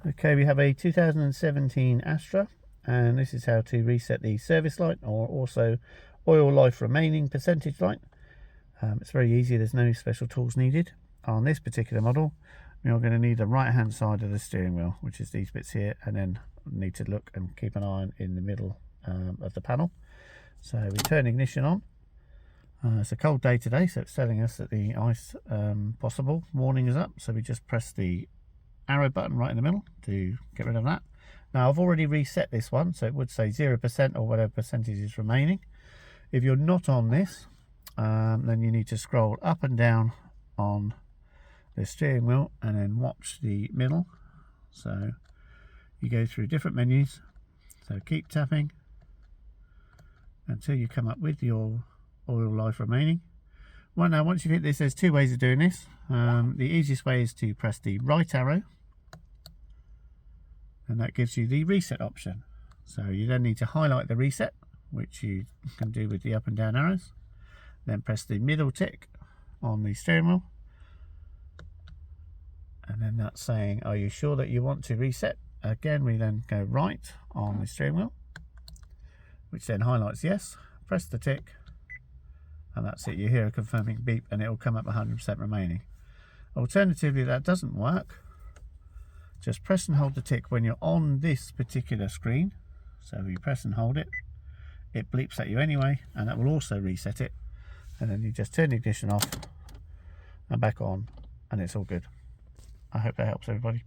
Okay, we have a 2017 Astra, and this is how to reset the service light, or also oil life remaining percentage light. It's very easy, there's no special tools needed. On this particular model, you're going to need the right hand side of the steering wheel, which is these bits here, and then need to look and keep an eye in the middle of the panel. So we turn ignition on. It's a cold day today, so it's telling us that the ice possible warning is up, so we just press the arrow button right in the middle to get rid of that. Now I've already reset this one, so it would say 0% or whatever percentage is remaining. If you're not on this, then you need to scroll up and down on the steering wheel and then watch the middle. So you go through different menus, so keep tapping until you come up with your oil life remaining. Well, now once you've hit this, there's two ways of doing this. The easiest way is to press the right arrow, and that gives you the reset option. So you then need to highlight the reset, which you can do with the up and down arrows. Then press the middle tick on the steering wheel, and then that's saying, are you sure that you want to reset? Again, we then go right on the steering wheel, which then highlights yes. Press the tick, and that's it. You hear a confirming beep and it will come up 100% remaining. Alternatively, that doesn't work. Just press and hold the tick when you're on this particular screen. So you press and hold it, it bleeps at you anyway, and that will also reset it. And then you just turn the ignition off and back on, and it's all good. I hope that helps everybody.